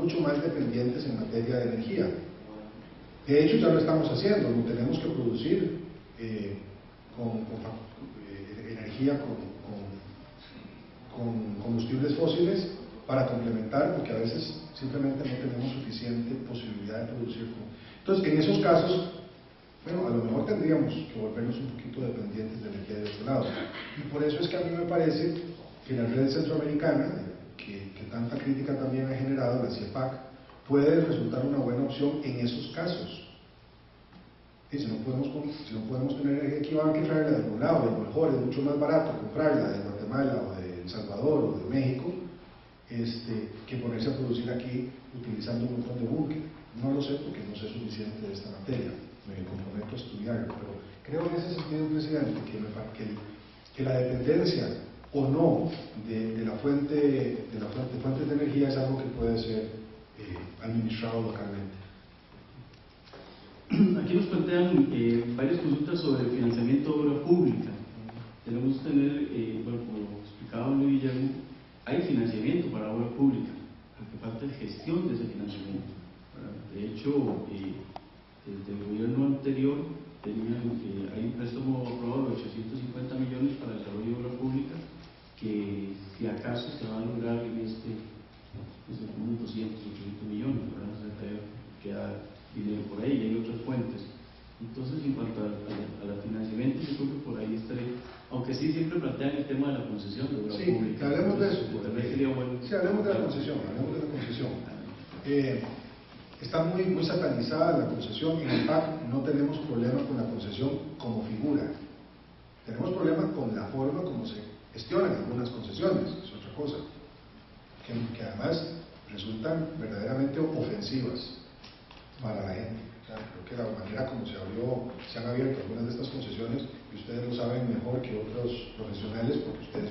mucho más dependientes en materia de energía. De hecho, ya lo estamos haciendo, no tenemos que producir energía con combustibles fósiles para complementar, porque a veces simplemente no tenemos suficiente posibilidad de producir. Entonces, en esos casos, bueno, a lo mejor tendríamos que volvernos un poquito dependientes de energía de otro lado. Y por eso es que a mí me parece que la red centroamericana, que tanta crítica también ha generado, la CIEPAC, puede resultar una buena opción en esos casos. Y si no podemos tener energía aquí, van a traerla de algún lado, y a lo mejor es mucho más barato comprarla de Guatemala o de El Salvador o de México, que ponerse a producir aquí utilizando un montón de búnker. No lo sé porque no sé suficiente de esta materia, me comprometo a estudiarlo, pero creo en ese sentido, presidente, que la dependencia o no de fuentes de energía es algo que puede ser administrado localmente. Aquí nos plantean varias consultas sobre el financiamiento de obra pública. Tenemos que tener, bueno, como explicaba Luis Guillermo, hay financiamiento para obra pública, lo que falta es gestión de ese financiamiento. De hecho, desde el gobierno anterior hay un préstamo aprobado de 850 millones para el desarrollo de obra pública, que si acaso se va a lograr en unos 200, 800 millones, ¿verdad? O sea, queda dinero por ahí y hay otras fuentes. Entonces, en cuanto al financiamiento, yo creo que por ahí estaré, aunque sí siempre plantean el tema de la concesión de obra pública. Sí, hablemos de eso. También sería bueno. Sí, hablemos de la concesión, está muy satanizada la concesión. En el PAC no tenemos problema con la concesión como figura. Tenemos problema con la forma como se gestionan algunas concesiones, es otra cosa, que además resultan verdaderamente ofensivas para la gente. Creo que la manera como se han abierto algunas de estas concesiones, y ustedes lo saben mejor que otros profesionales, porque ustedes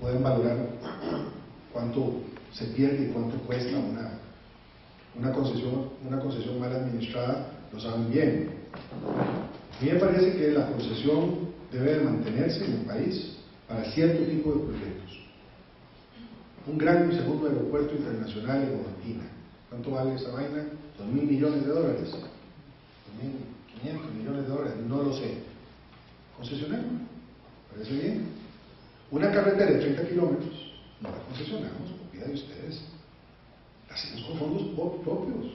pueden valorar cuánto se pierde y cuánto cuesta una concesión mal administrada, lo saben bien. A mí me parece que la concesión debe de mantenerse en el país para cierto tipo de proyectos. Un gran y segundo aeropuerto internacional en Argentina. ¿Cuánto vale esa vaina? $2.000 millones. $2.500 millones, no lo sé. Concesionemos, parece bien. Una carretera de 30 kilómetros, no la concesionamos, por vida de ustedes. La hacemos con fondos propios,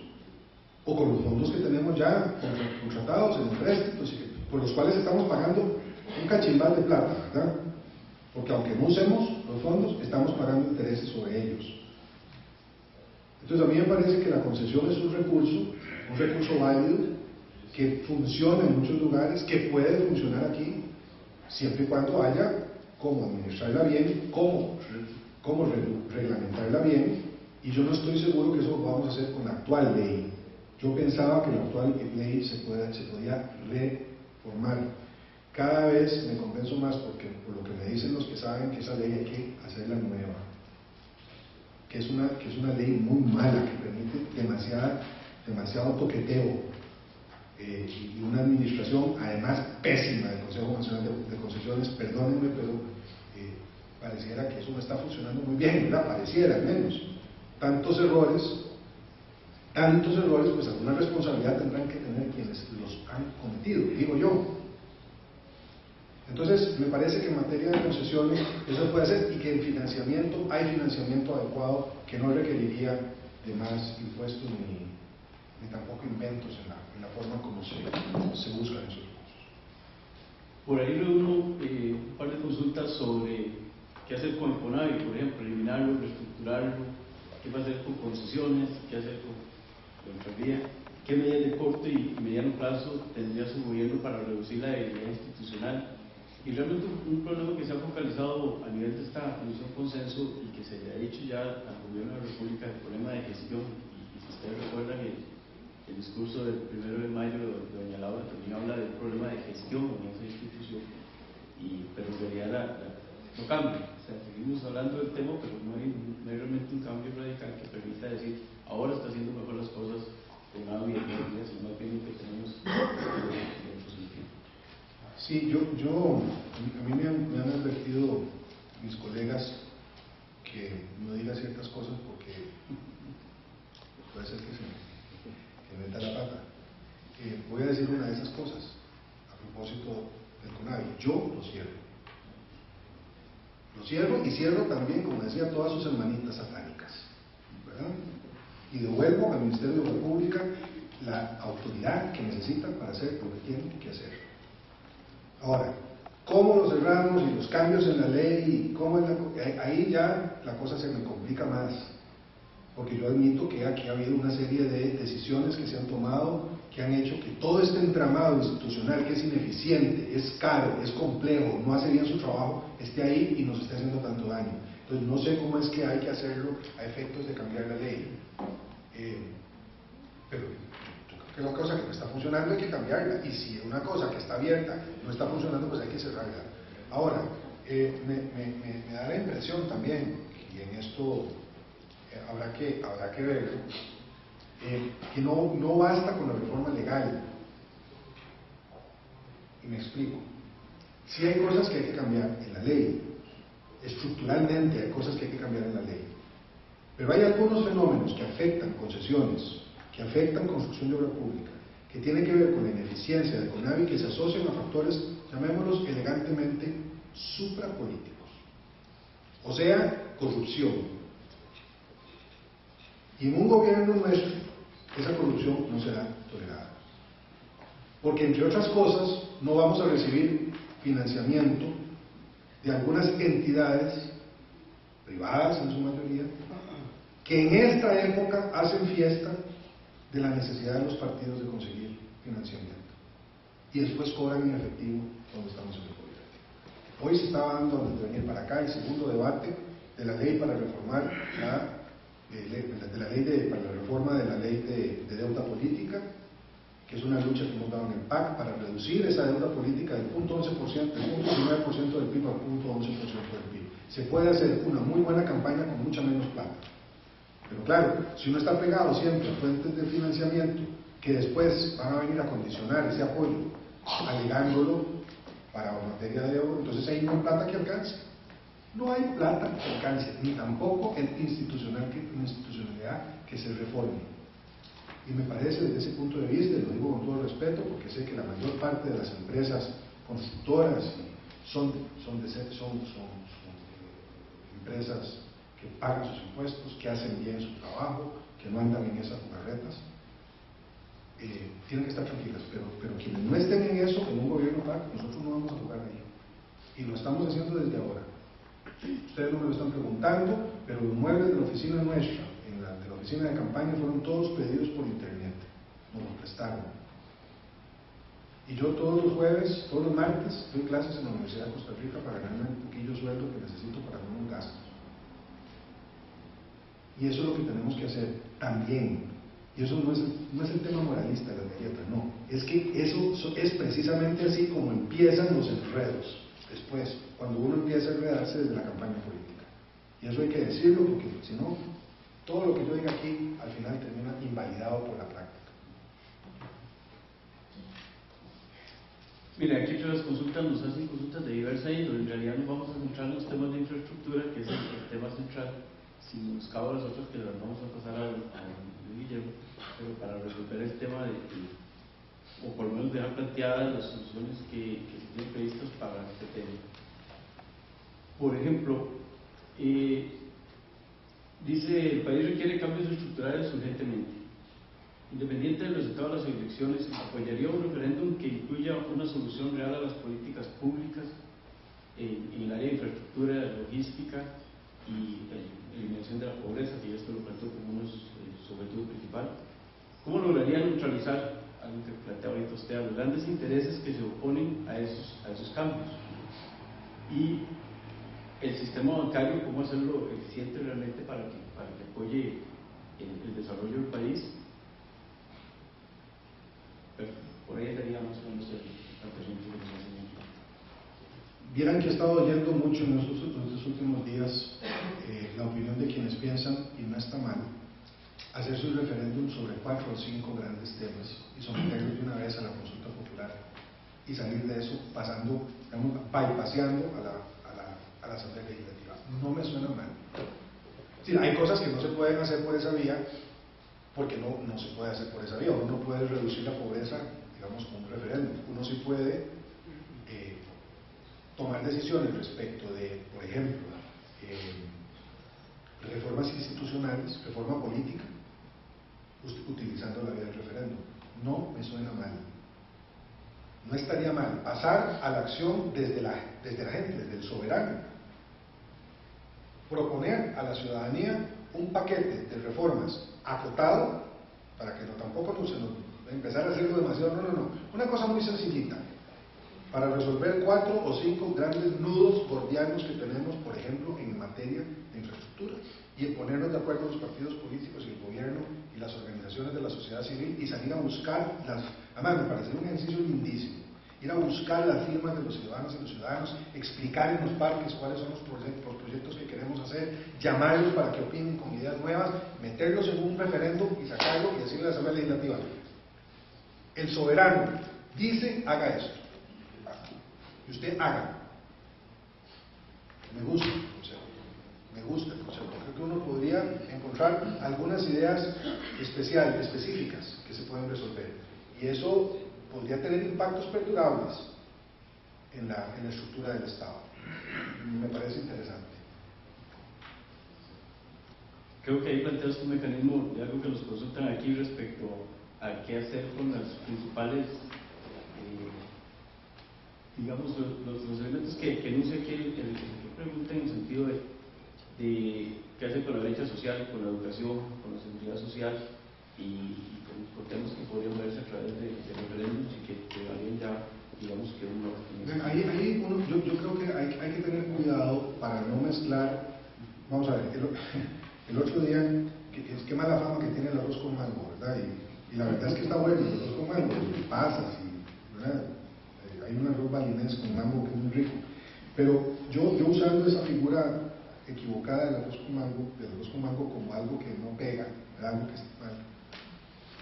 o con los fondos que tenemos ya contratados en empréstitos, por los cuales estamos pagando un cachimbal de plata, ¿verdad? Porque aunque no usemos los fondos, estamos pagando intereses sobre ellos. Entonces a mí me parece que la concesión es un recurso válido, que funciona en muchos lugares, que puede funcionar aquí, siempre y cuando haya cómo administrarla bien, cómo reglamentarla bien, y yo no estoy seguro que eso lo vamos a hacer con la actual ley. Yo pensaba que la actual ley se podía reformar. Cada vez me convenzo más, porque por lo que me dicen los que saben, que esa ley hay que hacerla nueva, que es una ley muy mala, que permite demasiado toqueteo, y una administración además pésima del Consejo Nacional de Concesiones. Perdónenme, pero pareciera que eso no está funcionando muy bien, ¿verdad? Pareciera, al menos. Tantos errores, pues alguna responsabilidad tendrán que tener quienes los han cometido, digo yo. Entonces, me parece que en materia de concesiones eso puede ser, y que en financiamiento hay financiamiento adecuado que no requeriría de más impuestos ni tampoco inventos en la forma como se buscan esos recursos. Por ahí reúno un par de consultas sobre qué hacer con el CONAVI, por ejemplo, eliminarlo, reestructurarlo, qué va a hacer con concesiones, qué hacer con Contravía, qué medidas de corto y mediano plazo tendría su gobierno para reducir la debilidad institucional. Y realmente un problema que se ha focalizado a nivel de esta comisión consenso y que se le ha dicho ya al gobierno de la República, el problema de gestión. Y si ustedes recuerdan el discurso del 1 de mayo de doña Laura también habla del problema de gestión en esa institución, pero en realidad no cambia. O sea, seguimos hablando del tema, pero no hay realmente un cambio radical que permita decir ahora está haciendo mejor las cosas con una evidencia, sino más bien lo que tenemos en otro sentido. Sí, a mí me han advertido mis colegas que no diga ciertas cosas porque cosas a propósito del CONAVI. Yo lo cierro. Lo cierro y cierro también, como decía, todas sus hermanitas satánicas, ¿verdad? Y devuelvo al Ministerio de Obra Pública la autoridad que necesitan para hacer lo que tienen que hacer. Ahora, ¿cómo lo cerramos y los cambios en la ley? Ahí ya la cosa se me complica más, porque yo admito que aquí ha habido una serie de decisiones que se han tomado que han hecho que todo este entramado institucional, que es ineficiente, es caro, es complejo, no hace bien su trabajo, esté ahí y nos esté haciendo tanto daño. Entonces no sé cómo es que hay que hacerlo a efectos de cambiar la ley. Pero yo creo que la cosa que no está funcionando hay que cambiarla, y si una cosa que está abierta no está funcionando, pues hay que cerrarla. Ahora, me da la impresión también, y en esto habrá que verlo, que no basta con la reforma legal. Y me explico. Sí hay cosas que hay que cambiar en la ley, estructuralmente hay cosas que hay que cambiar en la ley, pero hay algunos fenómenos que afectan concesiones, que afectan construcción de obra pública, que tienen que ver con la ineficiencia del CONAVI, que se asocian a factores, llamémoslos elegantemente, suprapolíticos, o sea, corrupción. Y en un gobierno nuestro, esa corrupción no será tolerada. Porque, entre otras cosas, no vamos a recibir financiamiento de algunas entidades, privadas en su mayoría, que en esta época hacen fiesta de la necesidad de los partidos de conseguir financiamiento. Y después cobran en efectivo cuando estamos en el gobierno. Hoy se estaba dando, antes de venir para acá, el segundo debate de la ley para reformar para la reforma de la ley de deuda política, que es una lucha que hemos dado en el PAC para reducir esa deuda política del 0.11%, del 0.19% del PIB al 0.11% del PIB. Se puede hacer una muy buena campaña con mucha menos plata. Pero claro, si uno está pegado siempre a fuentes de financiamiento que después van a venir a condicionar ese apoyo, alegándolo para materia de oro, entonces hay una plata que alcance. No hay plata que alcance, ni tampoco el institucionalidad que se reforme. Y me parece, desde ese punto de vista, y lo digo con todo respeto, porque sé que la mayor parte de las empresas constructoras son empresas que pagan sus impuestos, que hacen bien su trabajo, que no andan en esas jugarretas, tienen que estar tranquilas, pero quienes no estén en eso, en un gobierno PAC, nosotros no vamos a jugar ahí. Y lo estamos haciendo desde ahora. Ustedes no me lo están preguntando, pero los muebles de la oficina nuestra, de la oficina de campaña, fueron todos pedidos por internet, nos los prestaron. Y yo todos los jueves, todos los martes, doy clases en la Universidad de Costa Rica para ganarme un poquillo de sueldo que necesito para algunos gastos. Y eso es lo que tenemos que hacer también. Y eso no es el tema moralista de la galleta, no. Es que eso es precisamente así como empiezan los enredos. Después, cuando uno empieza a enredarse desde la campaña política. Y eso hay que decirlo, porque si no, todo lo que yo diga aquí al final termina invalidado por la práctica. Mira, aquí otras consultas nos hacen consultas de diversa índole. En realidad nos vamos a centrar en los temas de infraestructura, que es el tema central. Si nos cabe a las otras, que las vamos a pasar a Guillermo, pero para resolver el tema o por lo menos dejar planteadas las soluciones que se tienen previstas para este tema. Por ejemplo, dice: el país requiere cambios estructurales urgentemente. Independiente del resultado de las elecciones, apoyaría un referéndum que incluya una solución real a las políticas públicas en el área de infraestructura, de logística y eliminación de la pobreza, que esto lo planteo como uno sobre todo principal. ¿Cómo lograría neutralizar, algo que planteaba ahorita usted, a los grandes intereses que se oponen a esos cambios? Y el sistema bancario, ¿cómo hacerlo eficiente realmente para que apoye el desarrollo del país? Pero por ahí estaría más o menos la planteamiento que nos hacen. Vieran que he estado oyendo mucho en estos últimos días la opinión de quienes piensan, y no está mal, hacer su referéndum sobre 4 o 5 grandes temas y someterlos de una vez a la consulta popular y salir de eso pasando, digamos, bypaseando a la Asamblea Legislativa. No me suena mal. Sí, hay cosas que no se pueden hacer por esa vía, porque no se puede hacer por esa vía. Uno no puede reducir la pobreza digamos, con un referéndum. Uno sí puede tomar decisiones respecto de, por ejemplo, reformas institucionales, reforma política, utilizando la vía del referéndum. No me suena mal. No estaría mal pasar a la acción desde la gente, desde el soberano. Proponer a la ciudadanía un paquete de reformas acotado, para que tampoco se nos empezar a hacerlo demasiado, no. Una cosa muy sencillita, para resolver 4 o 5 grandes nudos gordianos que tenemos, por ejemplo, en materia de infraestructura, y en ponernos de acuerdo los partidos políticos y el gobierno y las organizaciones de la sociedad civil y salir a buscar además me parece un ejercicio lindísimo, ir a buscar las firmas de los ciudadanos y los ciudadanos, explicar en los parques cuáles son los proyectos que queremos hacer, llamarlos para que opinen con ideas nuevas, meterlos en un referéndum y sacarlo y decirle a la Asamblea Legislativa: el soberano dice, haga esto, y usted haga. Me gusta el concepto, me gusta el concepto. Creo que uno podría encontrar algunas ideas específicas que se pueden resolver, y eso podría tener impactos perdurables en la estructura del Estado. Me parece interesante. Creo que ahí planteas un mecanismo de algo que nos consultan aquí respecto a qué hacer con las principales, digamos, los elementos que enuncia aquí el que pregunta, en el sentido de qué hacer con la brecha social, con la educación, con la seguridad social y con temas que podrían verse a través de referéndums y que alguien ya, digamos, que uno... Ahí yo creo que hay que tener cuidado para no mezclar. Vamos a ver, el otro día, qué mala fama que tiene el arroz con mango, ¿verdad? Y la verdad es que está bueno el arroz con mango, pasas, ¿verdad? Hay un arroz balinés con mango que es muy rico. Pero yo usando esa figura equivocada del arroz con mango como algo que no pega, algo que está mal,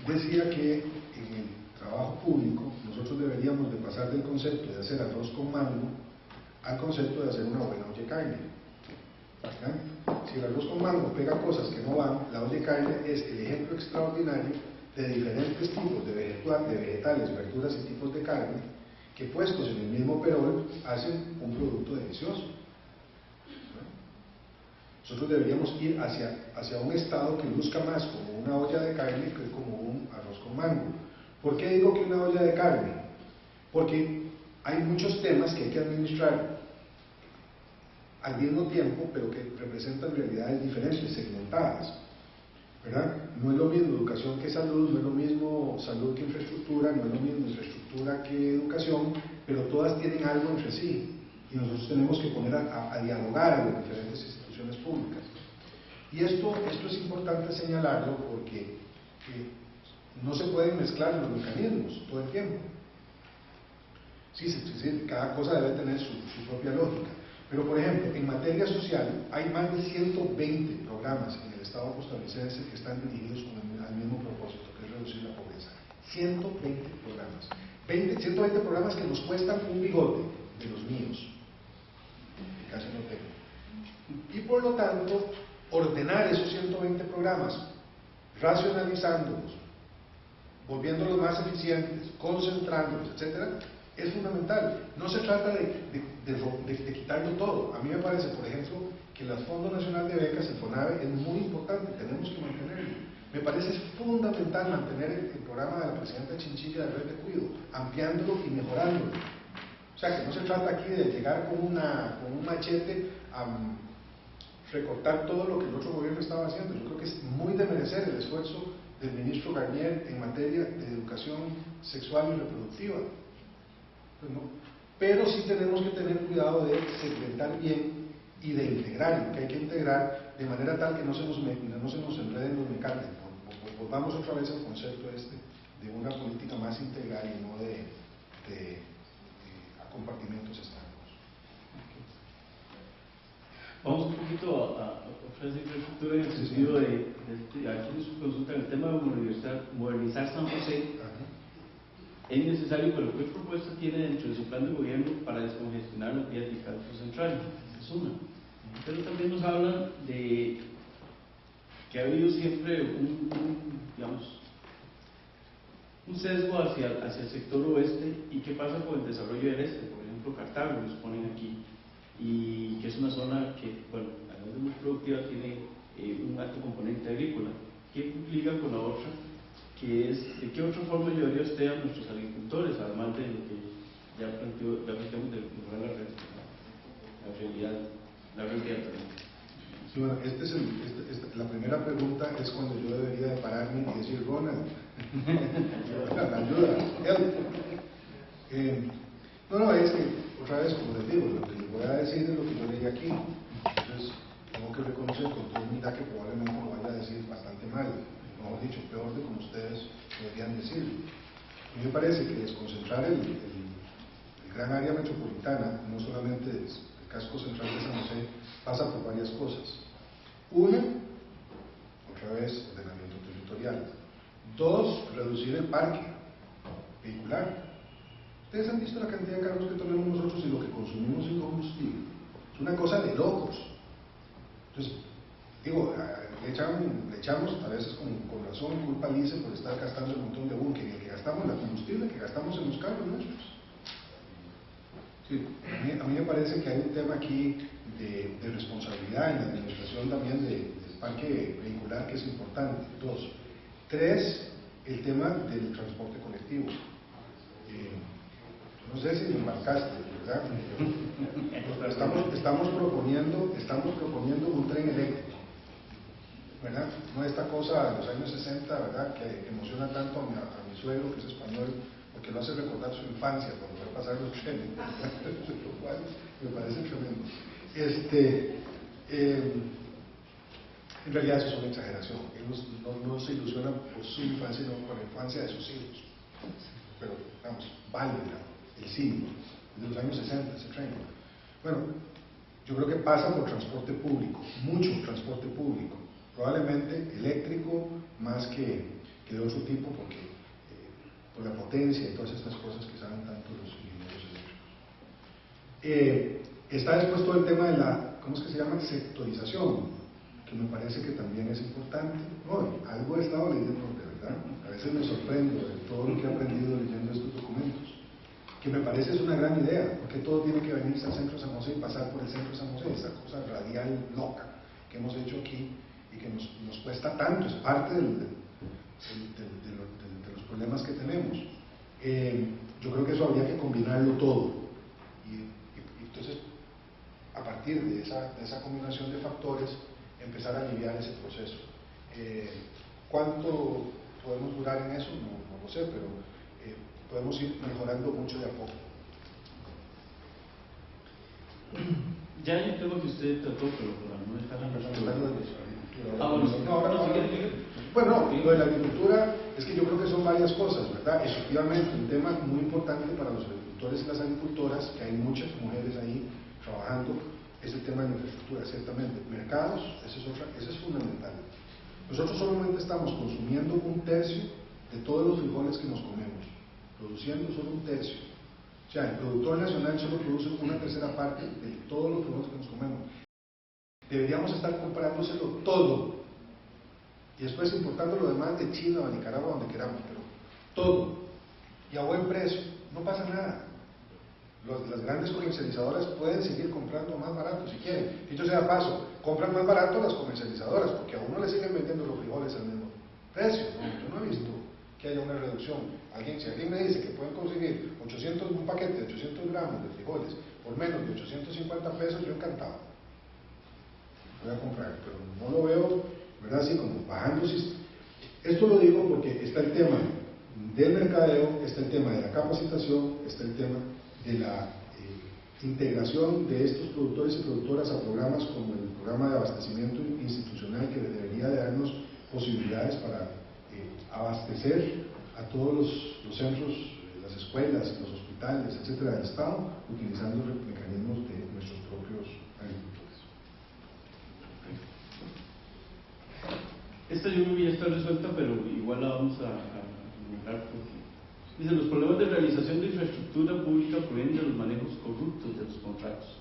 decía que en el trabajo público nosotros deberíamos de pasar del concepto de hacer arroz con mango al concepto de hacer una buena olla de carne. ¿verdad? Si el arroz con mango pega cosas que no van, la olla de carne es el ejemplo extraordinario de diferentes tipos de vegetales, verduras y tipos de carne que puestos en el mismo perol hacen un producto delicioso. Nosotros deberíamos ir hacia un estado que luzca más como una olla de carne que como un arroz con mango. ¿Por qué digo que una olla de carne? Porque hay muchos temas que hay que administrar al mismo tiempo, pero que representan realidades diferentes, segmentadas, ¿verdad? No es lo mismo educación que salud, no es lo mismo salud que infraestructura, no es lo mismo infraestructura que educación, pero todas tienen algo entre sí, y nosotros tenemos que poner a dialogar a las diferentes instituciones públicas. Y esto es importante señalarlo porque no se pueden mezclar los mecanismos todo el tiempo. Sí, cada cosa debe tener su propia lógica. Pero, por ejemplo, en materia social hay más de 120 programas en el Estado costarricense que están dirigidos al mismo propósito, que es reducir la pobreza. 120 programas. 120 programas que nos cuestan un bigote de los míos, que casi no tengo. Y por lo tanto, ordenar esos 120 programas, racionalizándolos, volviéndolos más eficientes, concentrándolos, etcétera, es fundamental. No se trata de quitarlo todo. A mí me parece, por ejemplo, que el Fondo Nacional de Becas, el FONAVE, es muy importante, tenemos que mantenerlo. Me parece fundamental mantener el programa de la presidenta Chinchilla de Red de Cuido, ampliándolo y mejorándolo. O sea, que no se trata aquí de llegar con un machete a recortar todo lo que el otro gobierno estaba haciendo. Yo creo que es muy de merecer el esfuerzo del ministro Garnier en materia de educación sexual y reproductiva. Pues no. Pero sí tenemos que tener cuidado de segmentar bien y de integrar lo que hay que integrar de manera tal que no se nos enreden los mecanismos. Volvamos otra vez al concepto de una política más integral y no de compartimentos estancos. Vamos un poquito a ofrecer infraestructura en el sentido de aquí nos consultan el tema de modernizar San José. Es necesario, pero ¿qué propuesta tiene dentro de su plan de gobierno para descongestionar las vías de calcio central? Es una. Pero también nos hablan de que ha habido siempre digamos, un sesgo hacia el sector oeste. ¿Y qué pasa con el desarrollo del este? Por ejemplo, Cartago nos ponen aquí, y que es una zona que, bueno, además de muy productiva, tiene un alto componente agrícola. ¿Qué liga con la otra? Que es, ¿de qué otra forma ayudaría usted a nuestros agricultores, además de lo que ya planteamos de mejorar la realidad? Sí, bueno, la primera pregunta es cuando yo debería de pararme y decir, Ronald, la ayuda, help. No, es que, otra vez, como les digo, lo que les voy a decir es lo que yo leí aquí. Entonces, tengo que reconocer con toda humildad que probablemente lo vaya a decir bastante mal, mejor dicho, peor de como ustedes deberían decirlo. A mí me parece que desconcentrar el gran área metropolitana, no solamente el casco central de San José, pasa por varias cosas. Una, otra vez, ordenamiento territorial. Dos, reducir el parque vehicular. Ustedes han visto la cantidad de carros que tenemos nosotros y lo que consumimos en combustible. Es una cosa de locos. Entonces, digo, le echamos a veces con razón culpa al ICE por estar gastando un montón de buque, que gastamos la combustible, que gastamos en los carros nuestros. Sí, a mí me parece que hay un tema aquí de responsabilidad en la administración también del parque vehicular que es importante. Dos. Tres, el tema del transporte colectivo. No sé si me embarcaste, ¿verdad? Estamos proponiendo un tren eléctrico, ¿verdad? No esta cosa de los años 60, ¿verdad? Que emociona tanto a mi suegro, que es español, porque lo hace recordar su infancia cuando fue a pasar los trenes, lo cual me parece tremendo. En realidad eso es una exageración. Ellos no se ilusionan por su infancia, sino por la infancia de sus hijos. Pero, vamos, vale el símbolo, de los años 60, ese tren. Bueno, yo creo que pasa por transporte público, mucho transporte público, probablemente eléctrico más que de otro tipo, porque por la potencia y todas estas cosas que saben tanto los ingenieros eléctricos. Está después todo el tema de la, ¿cómo es que se llama? Sectorización, que me parece que también es importante. Bueno, algo he estado leyendo, de verdad, a veces me sorprendo de todo lo que he aprendido leyendo estos documentos, que me parece es una gran idea, porque todo tiene que venirse al centro de San José y pasar por el centro de San José, esa cosa radial loca que hemos hecho aquí y que nos cuesta tanto, es parte de los problemas que tenemos. Yo creo que eso habría que combinarlo todo y entonces a partir de esa combinación de factores empezar a aliviar ese proceso. ¿Cuánto podemos durar en eso? No lo sé, pero podemos ir mejorando mucho de a poco. Ya hay un tema que usted trató, pero no está en Bueno, lo de la agricultura es que yo creo que son varias cosas, ¿verdad? Efectivamente, un tema muy importante para los agricultores y las agricultoras, que hay muchas mujeres ahí trabajando, es el tema de la infraestructura, ciertamente. Mercados, ese es fundamental. Nosotros solamente estamos consumiendo un tercio de todos los frijoles que nos comemos, produciendo solo un tercio. O sea, el productor nacional solo produce una tercera parte de todos los frijoles que nos comemos. Deberíamos estar comprándoselo todo y después importando lo demás de China o de Nicaragua, donde queramos, pero todo y a buen precio, no pasa nada. Las grandes comercializadoras pueden seguir comprando más barato si quieren. Dicho sea de paso, compran más barato las comercializadoras porque a uno le siguen vendiendo los frijoles al mismo precio. No, yo no he visto que haya una reducción. Si alguien me dice que pueden conseguir un paquete de 800 gramos de frijoles por menos de 850 pesos, yo encantado voy a comprar, pero no lo veo, ¿verdad? Así como bajando. Esto lo digo porque está el tema del mercadeo, está el tema de la capacitación, está el tema de la integración de estos productores y productoras a programas como el programa de abastecimiento institucional, que debería de darnos posibilidades para abastecer a todos los centros, las escuelas, los hospitales, etcétera, del Estado, utilizando los mecanismos de nuestros propios agricultores. Esta yo creo que ya está resuelta, pero igual la vamos a nombrar porque dice: los problemas de realización de infraestructura pública provienen de los manejos corruptos de los contratos.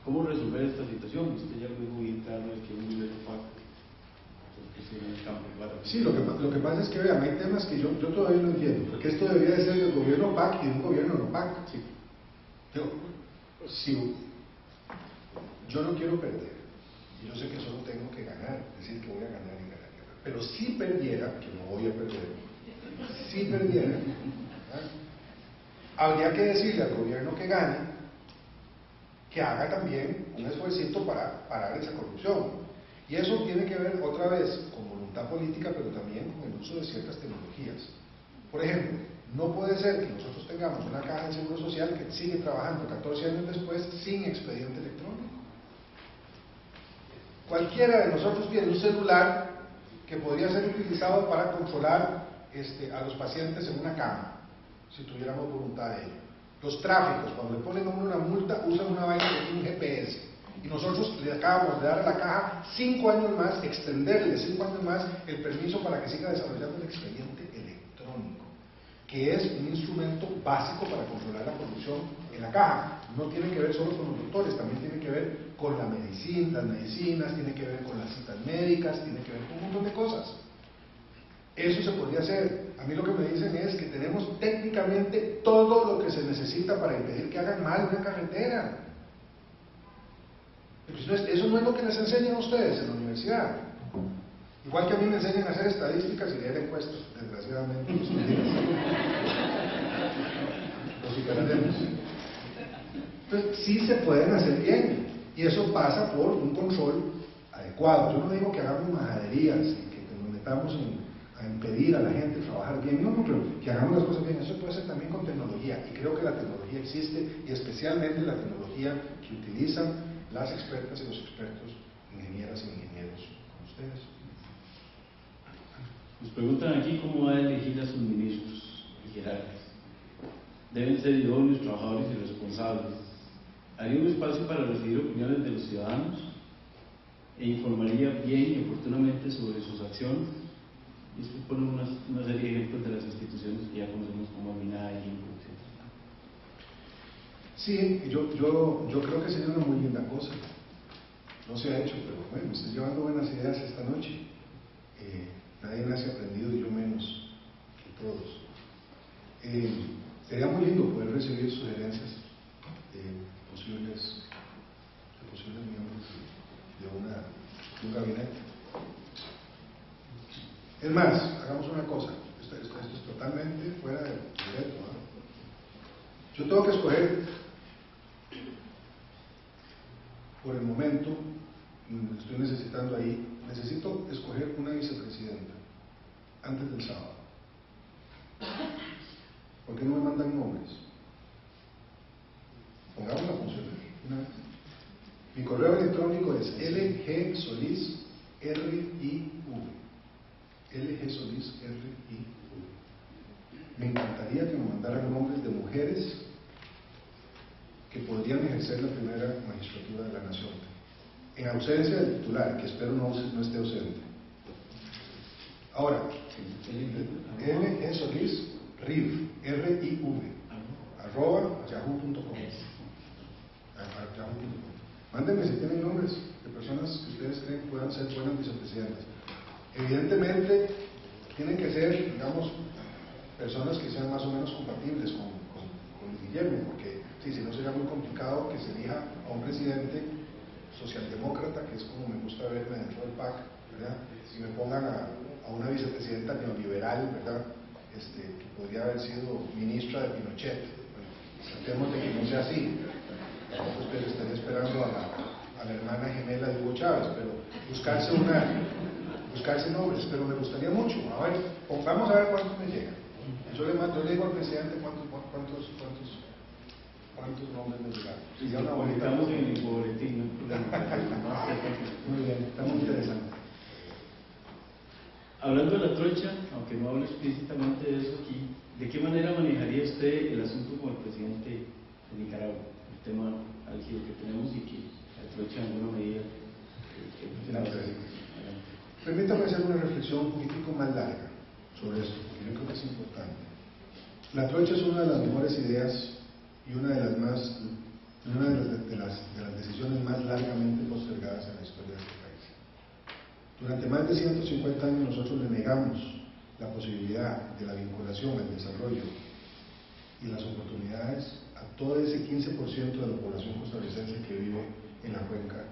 ¿Cómo resolver esta situación? Usted ya lo dijo bien claro de que es un nivel opaco. porque estoy en el campo. Sí, lo que pasa es que, vean, hay temas que yo todavía no entiendo, porque esto debería de ser del gobierno PAC y de un gobierno no PAC. Sí. Si yo no quiero perder, yo sé que solo tengo que ganar, es decir, que voy a ganar y ganar, pero si perdiera, que no voy a perder, si perdiera, ¿verdad?, habría que decirle al gobierno que gane que haga también un esfuerzo para parar esa corrupción. Y eso tiene que ver otra vez con voluntad política, pero también con el uso de ciertas tecnologías. Por ejemplo, no puede ser que nosotros tengamos una caja de seguro social que sigue trabajando 14 años después sin expediente electrónico. Cualquiera de nosotros tiene un celular que podría ser utilizado para controlar a los pacientes en una cama, si tuviéramos voluntad de ello. Los tráficos, cuando le ponen a uno una multa, usan una vaina que tiene un GPS. Y nosotros le acabamos de dar a la caja 5 años más, extenderle 5 años más el permiso para que siga desarrollando el expediente electrónico, que es un instrumento básico para controlar la corrupción en la caja. No tiene que ver solo con los doctores, también tiene que ver con las medicinas, tiene que ver con las citas médicas, tiene que ver con un montón de cosas. Eso se podría hacer. A mí lo que me dicen es que tenemos técnicamente todo lo que se necesita para impedir que hagan mal una carretera. Eso no es lo que les enseñan a ustedes en la universidad. Igual que a mí me enseñan a hacer estadísticas y leer encuestas, desgraciadamente. Los superaremos. Entonces, sí se pueden hacer bien, y eso pasa por un control adecuado. Yo no digo que hagamos majaderías y que nos metamos a impedir a la gente trabajar bien, no, pero que hagamos las cosas bien. Eso puede ser también con tecnología, y creo que la tecnología existe, y especialmente la tecnología que utilizan las expertas y los expertos, ingenieras y ingenieros como ustedes. Nos preguntan aquí cómo va a elegir a sus ministros y jerarcas. Deben ser idóneos, trabajadores y responsables. Haría un espacio para recibir opiniones de los ciudadanos e informaría bien y oportunamente sobre sus acciones. Y esto pone una serie de ejemplos de las instituciones que ya conocemos como MINAI, etc. Sí, yo creo que sería una muy linda cosa. No se ha hecho, pero bueno, estoy llevando buenas ideas esta noche. Nadie nace aprendido y yo menos que todos. Sería muy lindo poder recibir sugerencias de posibles miembros de un gabinete. Es más, hagamos una cosa, esto es totalmente fuera de directo, ¿no? Yo tengo que escoger, por el momento, estoy necesito escoger una vicepresidenta antes del sábado. ¿Por qué no me mandan nombres? Pongamos la función una vez. Mi correo electrónico es lgsolis.riv. lgsolis.riv. Me encantaría que me mandaran nombres de mujeres que podrían ejercer la primera magistratura de la nación, en ausencia del titular, que espero no esté ausente. Ahora, lgsolis, riv, R-I-V, @yahoo.com. Mándenme si tienen nombres de personas que ustedes creen puedan ser buenas vicepresidentas. Evidentemente, tienen que ser, digamos, personas que sean más o menos compatibles con Guillermo, porque si no sería muy complicado que se elija a un presidente socialdemócrata, que es como me gusta verme dentro del PAC, ¿verdad? Si me pongan a una vicepresidenta neoliberal, ¿verdad? Que podría haber sido ministra de Pinochet. Bueno, tratemos de que no sea así. Tampoco estaría esperando a la hermana gemela de Hugo Chávez, pero buscarse nombres, pero me gustaría mucho. A ver, vamos a ver cuántos me llegan. Yo le digo al presidente cuántos nombres me llegan. Si ya publicamos en el boletín. Muy bien, está muy interesante. Hablando de la trocha, aunque no hablo explícitamente de eso aquí, ¿de qué manera manejaría usted el asunto con el presidente de Nicaragua? El tema álgido que tenemos y que la trocha en alguna medida Permítame hacer una reflexión un poquitico más larga sobre esto, porque yo creo que es importante. La trocha es una de las mejores ideas y una de las decisiones más largamente postergadas en la historia de este país. Durante más de 150 años nosotros le negamos la posibilidad de la vinculación, el desarrollo y las oportunidades a todo ese 15% de la población costarricense que vive en la cuenca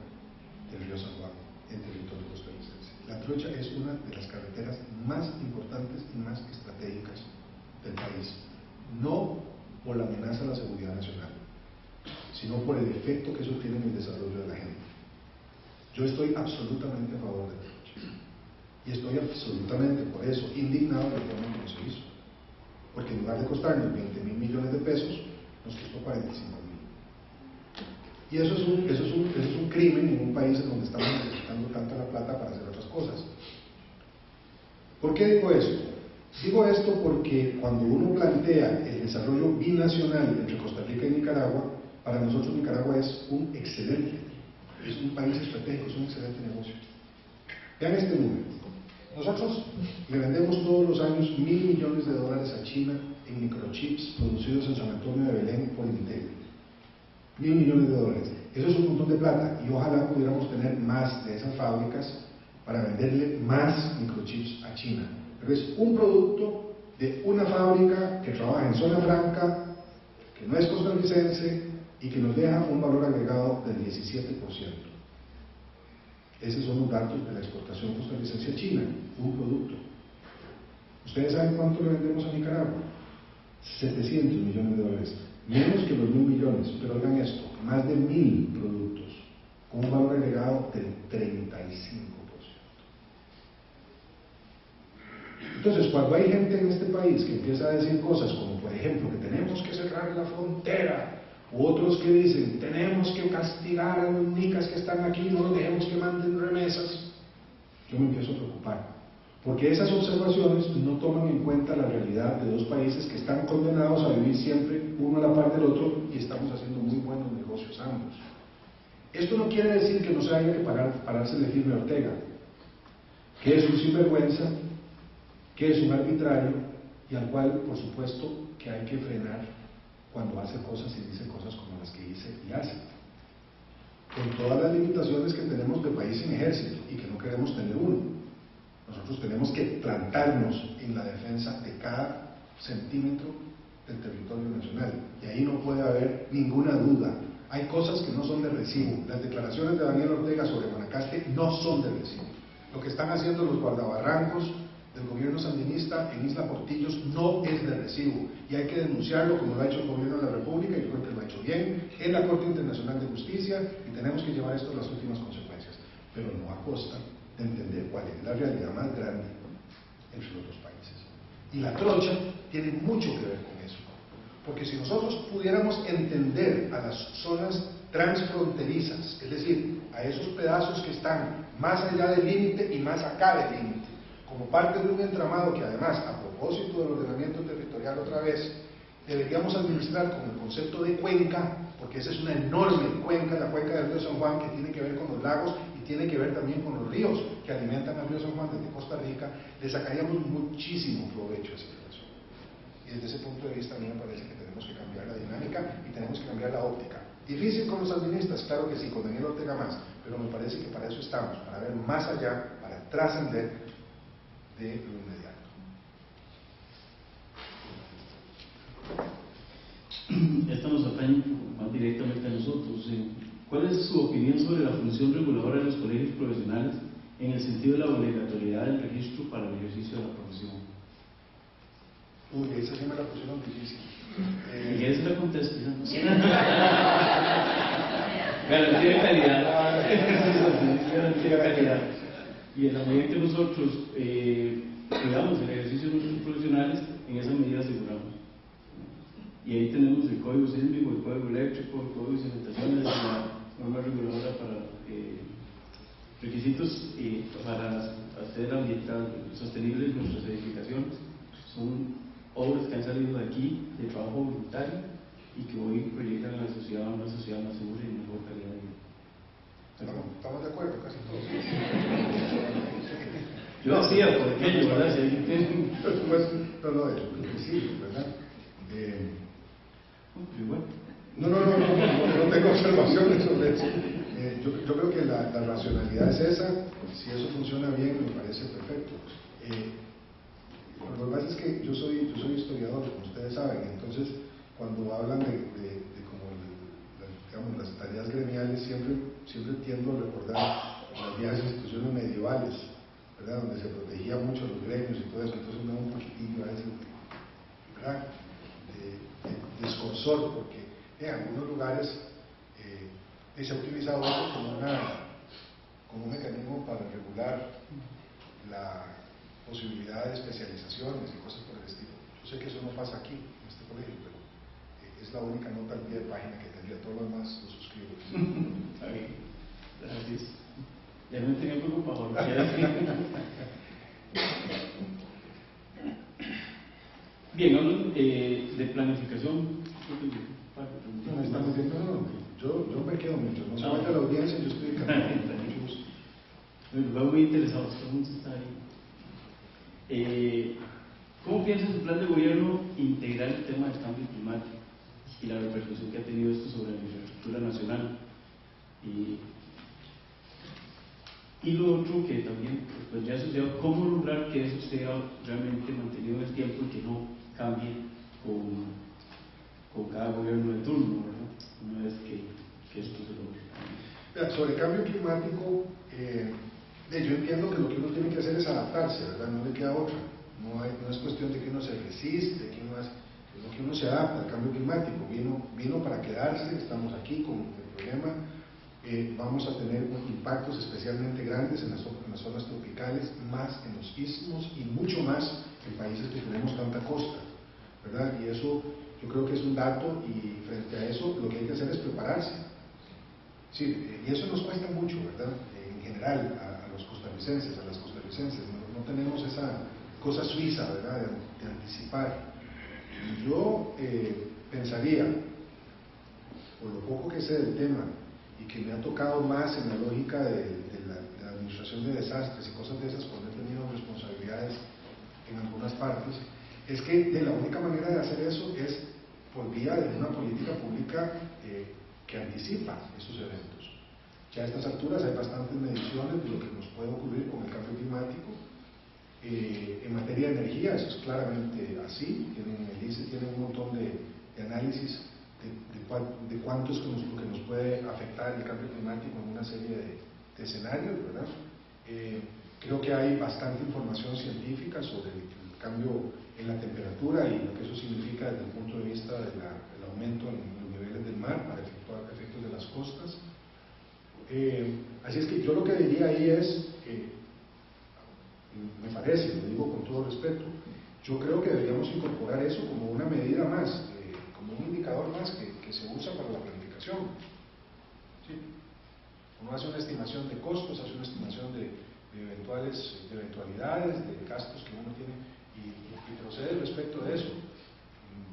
del río San Juan, en territorio costarricense. La Trocha es una de las carreteras más importantes y más estratégicas del país, no por la amenaza a la seguridad nacional, sino por el efecto que eso tiene en el desarrollo de la gente. Yo estoy absolutamente a favor de la Trocha, y estoy absolutamente, por eso, indignado de la forma como se hizo, porque en lugar de costarnos 20.000 millones de pesos, nos costó 45.000. Y eso es un crimen en un país en donde estamos necesitando tanta la plata para hacer otras cosas. ¿Por qué digo esto? Digo esto porque cuando uno plantea el desarrollo binacional entre Costa Rica y Nicaragua, para nosotros Nicaragua es un país estratégico, es un excelente negocio. Vean este número. Nosotros le vendemos todos los años $1.000 millones a China en microchips producidos en San Antonio de Belén por Intel. $1.000 millones. Eso es un montón de plata, y ojalá pudiéramos tener más de esas fábricas para venderle más microchips a China. Pero es un producto de una fábrica que trabaja en zona franca, que no es costarricense y que nos deja un valor agregado del 17%. Esos son los datos de la exportación costarricense a China, un producto. ¿Ustedes saben cuánto le vendemos a Nicaragua? $700 millones, menos que los $1.000 millones, pero oigan esto, más de 1.000 productos, con un valor agregado del 35%. Entonces, cuando hay gente en este país que empieza a decir cosas como, por ejemplo, que tenemos que cerrar la frontera, u otros que dicen, tenemos que castigar a los nicas que están aquí, no los dejemos que manden remesas, yo me empiezo a preocupar, porque esas observaciones no toman en cuenta la realidad de dos países que están condenados a vivir siempre uno a la par del otro, y estamos haciendo muy buenos negocios ambos. Esto no quiere decir que no se haya que parársele firme a Ortega, que es un sinvergüenza, que es un arbitrario, y al cual, por supuesto, que hay que frenar cuando hace cosas y dice cosas como las que dice y hace, con todas las limitaciones que tenemos de país sin ejército y que no queremos tener uno. Nosotros tenemos que plantarnos en la defensa de cada centímetro del territorio nacional, y ahí no puede haber ninguna duda. Hay cosas que no son de recibo. Las declaraciones de Daniel Ortega sobre Guanacaste no son de recibo. Lo que están haciendo los guardabarrancos del gobierno sandinista en Isla Portillos no es de recibo, y hay que denunciarlo como lo ha hecho el gobierno de la República, y yo creo que lo ha hecho bien en la Corte Internacional de Justicia, y tenemos que llevar esto a las últimas consecuencias, pero no a costa de entender cuál es la realidad más grande entre los dos países. Y la Trocha tiene mucho que ver con eso, porque si nosotros pudiéramos entender a las zonas transfronterizas, es decir, a esos pedazos que están más allá del límite y más acá del límite, como parte de un entramado que además, a propósito del ordenamiento territorial otra vez, deberíamos administrar con el concepto de cuenca, porque esa es una enorme cuenca, la cuenca del río San Juan, que tiene que ver con los lagos y tiene que ver también con los ríos que alimentan al río San Juan desde Costa Rica, le sacaríamos muchísimo provecho a esa relación. Y desde ese punto de vista a mí me parece que tenemos que cambiar la dinámica y tenemos que cambiar la óptica. Difícil con los sandinistas, claro que sí, con Daniel Ortega más, pero me parece que para eso estamos, para ver más allá, para trascender de lo inmediato. Esta nos atañe más directamente a nosotros. ¿Cuál es su opinión sobre la función reguladora de los colegios profesionales en el sentido de la obligatoriedad del registro para el ejercicio de la profesión? Uy, esa sí me la pusieron difícil. ¿Y qué es la contestación? Garantía de calidad. Garantía de calidad. Y en la medida que nosotros cuidamos el ejercicio de nuestros profesionales, en esa medida aseguramos. Y ahí tenemos el código sísmico, el código eléctrico, el código de cimentaciones, la norma reguladora para requisitos para hacer ambiental sostenibles nuestras edificaciones. Son obras que han salido de aquí, de trabajo voluntario, y que hoy proyectan a la sociedad una sociedad más segura y mejor calidad de vida. Estamos de acuerdo, casi todos. Yo decía, por aquello, ¿verdad? Por supuesto, no, el principio, ¿verdad? Bueno. No tengo observaciones sobre eso. Yo creo que la racionalidad es esa. Si eso funciona bien, me parece perfecto. Lo que pasa es que yo soy historiador, como ustedes saben, entonces cuando hablan de como digamos, las tareas gremiales, siempre tiendo a recordar las viejas instituciones medievales, ¿verdad? Donde se protegía mucho los gremios y todo eso, entonces me da un poquitillo a veces, ¿verdad? de escorsor, porque en algunos lugares se ha utilizado eso como un mecanismo para regular la posibilidad de especializaciones y cosas por el estilo. Yo sé que eso no pasa aquí, en este colegio, pero es la única nota al pie de página que tendría. Todo lo demás lo suscribo. Está bien, gracias. Ya no me tenía preocupado. Bien, hablan de planificación. No, estamos viendo, yo me quedo mucho, no se vaya a la audiencia, yo estoy encantado. Me veo muy interesado, está ahí. ¿Cómo piensa su plan de gobierno integrar el tema del cambio climático y la repercusión que ha tenido esto sobre la infraestructura nacional? Y lo otro que también pues ya asociado, ¿cómo lograr que eso sea realmente mantenido en el tiempo y que no cambie con cada gobierno de turno, ¿verdad? Una vez que esto se logre. Sobre el cambio climático, yo entiendo que lo que uno tiene que hacer es adaptarse, ¿verdad? No le queda otra. No es cuestión de que uno se resiste, sino que uno se adapta al cambio climático. Vino para quedarse, estamos aquí con el problema. Vamos a tener impactos especialmente grandes en las zonas tropicales, más en los istmos y mucho más en países que tenemos tanta costa, ¿verdad? Y eso yo creo que es un dato, y frente a eso lo que hay que hacer es prepararse. Sí, y eso nos cuesta mucho, ¿verdad? En general, a los costarricenses, a las costarricenses, no tenemos esa cosa suiza, ¿verdad? De anticipar. Yo pensaría, por lo poco que sé del tema, y que me ha tocado más en la lógica de la administración de desastres y cosas de esas cuando he tenido responsabilidades en algunas partes, es que la única manera de hacer eso es por vía de una política pública que anticipa esos eventos. Ya a estas alturas hay bastantes mediciones de lo que nos puede ocurrir con el cambio climático. En materia de energía, eso es claramente así. El ICE tiene un montón de análisis de cuánto es lo que nos puede afectar el cambio climático en una serie de escenarios, ¿verdad? Creo que hay bastante información científica sobre el cambio en la temperatura y lo que eso significa desde el punto de vista del aumento en los niveles del mar para efectos de las costas. Así es que yo lo que diría ahí es, me parece, lo digo con todo respeto, yo creo que deberíamos incorporar eso como una medida más, como un indicador más que se usa para la planificación. ¿Sí? Uno hace una estimación de costos, hace una estimación de eventualidades, de gastos que uno tiene y procede respecto de eso.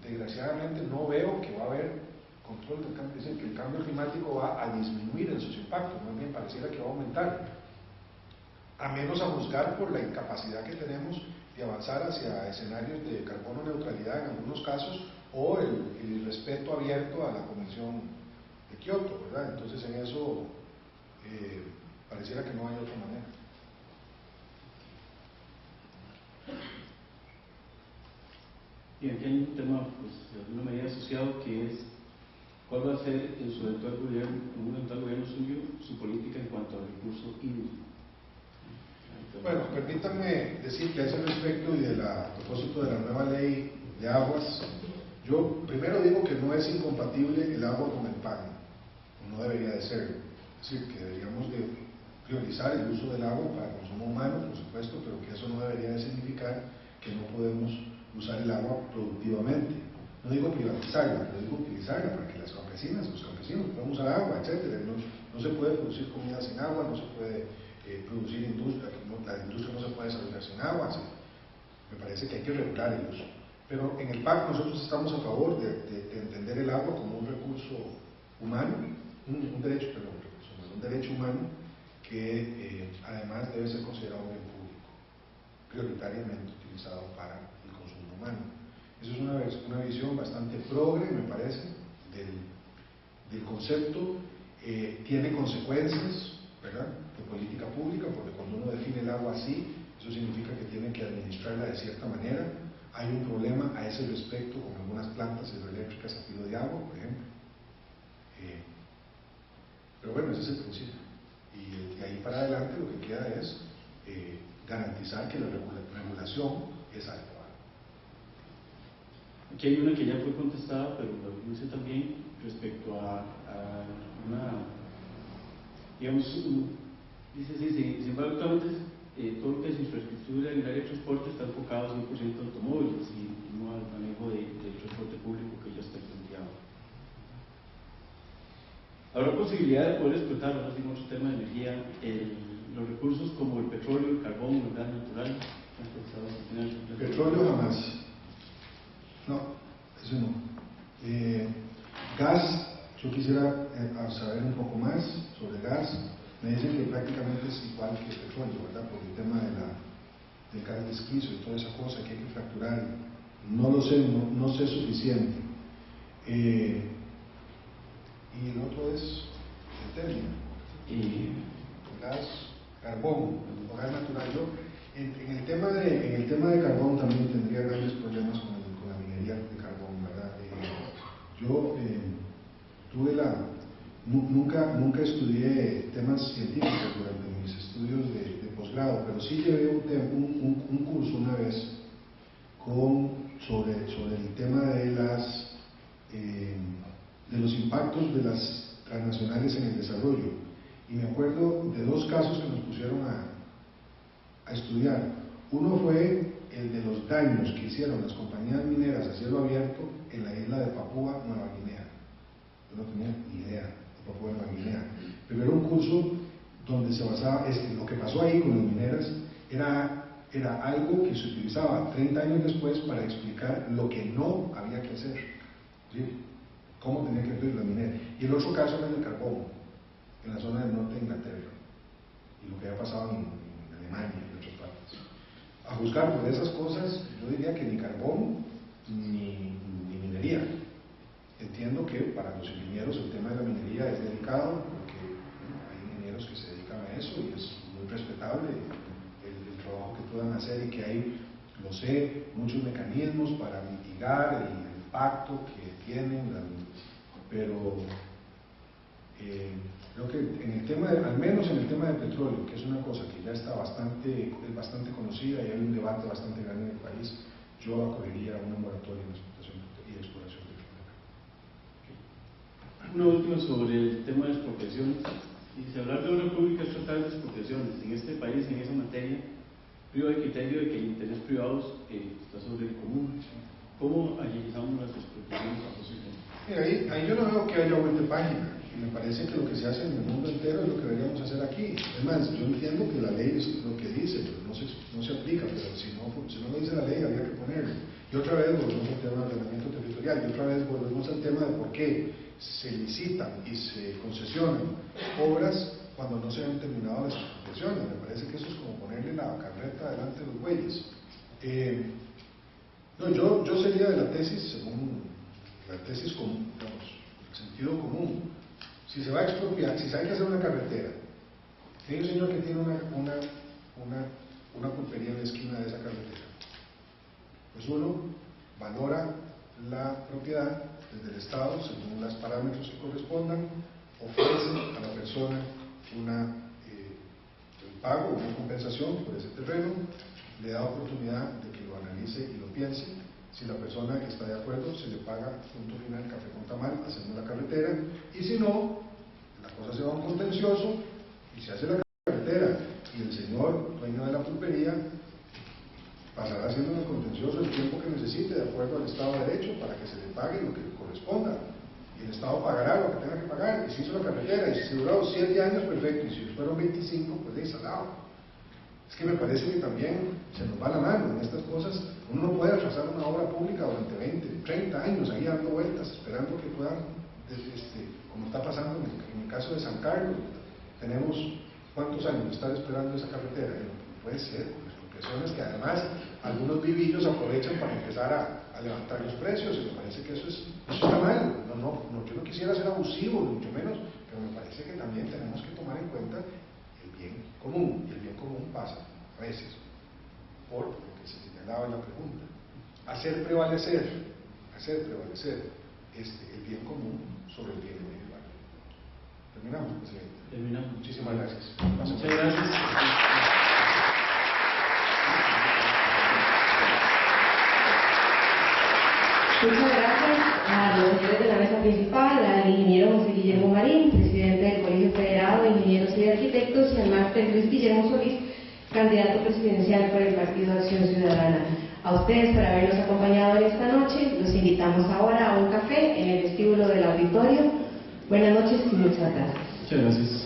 Desgraciadamente no veo que va a haber control del cambio, dicen que el cambio climático va a disminuir en sus impactos, más bien pareciera que va a aumentar, a menos a juzgar por la incapacidad que tenemos de avanzar hacia escenarios de carbono neutralidad en algunos casos, o el respeto abierto a la Convención de Kioto, ¿verdad? Entonces en eso pareciera que no hay otra manera. Y aquí hay un tema, pues, de alguna medida asociado, que es cuál va a ser en su eventual gobierno suyo, su política en cuanto al recurso hídrico. Bueno, permítanme decir que a ese respecto y a propósito de la nueva ley de aguas, yo primero digo que no es incompatible el agua con el pan, no debería de serlo. Es decir, que deberíamos de priorizar el uso del agua para consumo humano, por supuesto, pero que eso no debería de significar que no podemos usar el agua productivamente. No digo privatizarla, pero digo utilizarla para que las campesinas, los campesinos puedan usar agua, etc. No se puede producir comida sin agua, no se puede producir industria, la industria no se puede desarrollar sin agua. ¿Sí? Me parece que hay que regular el uso. Pero en el PAC nosotros estamos a favor de entender el agua como un recurso humano, un derecho humano que además debe ser considerado un bien público, prioritariamente utilizado para el consumo humano. Eso es una visión bastante progre, me parece, del concepto. tiene consecuencias, ¿verdad?, de política pública, porque cuando uno define el agua así, eso significa que tiene que administrarla de cierta manera. Hay un problema a ese respecto con algunas plantas hidroeléctricas a tiro de agua, por ejemplo. Pero bueno, ese es el principio. Y de ahí para adelante lo que queda es garantizar que la regulación es adecuada. Aquí hay una que ya fue contestada, pero lo dice también respecto a una, digamos, dice así, sin embargo, actualmente todo lo que es infraestructura en el área de transporte está enfocado 100% a automóviles y no al manejo del transporte público que ya está planteado. Habrá posibilidad de poder explotar, ahora sí, otro tema de energía, los recursos como el petróleo, el carbón, el gas natural. Petróleo jamás. No, eso no. Gas, yo quisiera saber un poco más sobre gas. Me dicen que prácticamente es igual que el petróleo, ¿verdad? Por el tema del gas de esquizo y toda esa cosa que hay que fracturar. No lo sé, no sé suficiente. Y el otro es el término. Gas, carbón, o gas natural. Yo, en el tema de carbón también tendría grandes problemas con la minería de carbón, ¿verdad? Yo nunca estudié temas científicos durante mis estudios de posgrado, pero sí llevé un curso una vez sobre el tema de los impactos de las transnacionales en el desarrollo. Y me acuerdo de dos casos que nos pusieron a estudiar. Uno fue el de los daños que hicieron las compañías mineras a cielo abierto en la isla de Papúa Nueva Guinea. Yo no tenía ni idea de Papúa Nueva Guinea, pero era un curso donde se basaba, lo que pasó ahí con las mineras era algo que se utilizaba 30 años después para explicar lo que no había que hacer, ¿sí? Cómo tenía que actuar la minera. Y el otro caso era el carbón, en la zona del norte de Inglaterra, y lo que había pasado en Alemania y en otras partes. A juzgar por esas cosas, yo diría que ni carbón ni minería. Entiendo que para los ingenieros el tema de la minería es delicado, porque hay ingenieros que se dedican a eso y es muy respetable el trabajo que puedan hacer y que hay, lo sé, muchos mecanismos para mitigar el impacto que tienen, pero creo que en el tema al menos en el tema del petróleo, que es una cosa que ya está bastante conocida y hay un debate bastante grande en el país, yo acogería una moratoria en la explotación y exploración petrolera. Una última sobre el tema de expropiaciones. Y si hablar de obra pública es tratar de expropiaciones. En este país, en esa materia, priva el criterio de que el interés privado está sobre el común. ¿Cómo agilizamos las expropiaciones a posible? Mira, ahí yo no veo que haya vuelta de página. Y me parece que lo que se hace en el mundo entero es lo que deberíamos hacer aquí. Es más, yo entiendo que la ley es lo que dice, pero no se aplica, pero si no lo dice la ley, habría que ponerlo. Y otra vez volvemos al tema del ordenamiento territorial, y otra vez volvemos al tema de por qué se licitan y se concesionan obras cuando no se han terminado las expropiaciones. Me parece que eso es como ponerle la carreta delante de los bueyes. No, yo sería de la tesis, según la tesis común, digamos, el sentido común. Si se va a expropiar, si se hay que hacer una carretera, hay un señor que tiene una pulpería en la esquina de esa carretera, pues uno valora la propiedad desde el Estado, según los parámetros que correspondan, ofrece a la persona el pago, una compensación por ese terreno, le da oportunidad de que lo analice y lo piense. Si la persona está de acuerdo, se le paga, punto final, café con tamal, hacemos la carretera, y si no, la cosa se va a un contencioso y se hace la carretera, y el señor dueño de la pulpería pasará haciendo el contencioso el tiempo que necesite, de acuerdo al Estado de Derecho, para que se le pague lo que le corresponda, y el Estado pagará lo que tenga que pagar. Y si hizo la carretera, y si se duró 7 años, perfecto, y si fueron 25, pues de salado. Es que me parece que también se nos va la mano en estas cosas. Uno no puede atrasar una obra pública durante 20, 30 años ahí dando vueltas, esperando que puedan, como está pasando en el caso de San Carlos. Tenemos ¿cuántos años de estar esperando esa carretera? No puede ser. Expropiaciones que además algunos vivillos aprovechan para empezar a levantar los precios, y me parece que eso está mal. Yo no quisiera ser abusivo, mucho menos pero me parece que también tenemos que tomar en cuenta el bien común, y el bien común pasa a veces por lo que se señalaba en la pregunta, hacer prevalecer el bien común sobre el bien individual. Terminamos, presidente. Terminamos. Muchísimas gracias. Muchas gracias. Muchas gracias a los señores de la mesa principal, al ingeniero José Guillermo Marín, presidente del Colegio Federado de Ingenieros y Arquitectos, y al máster Luis Guillermo Solís, candidato presidencial por el Partido Acción Ciudadana. A ustedes por habernos acompañado en esta noche. Los invitamos ahora a un café en el vestíbulo del auditorio. Buenas noches y muchas gracias. Muchas gracias.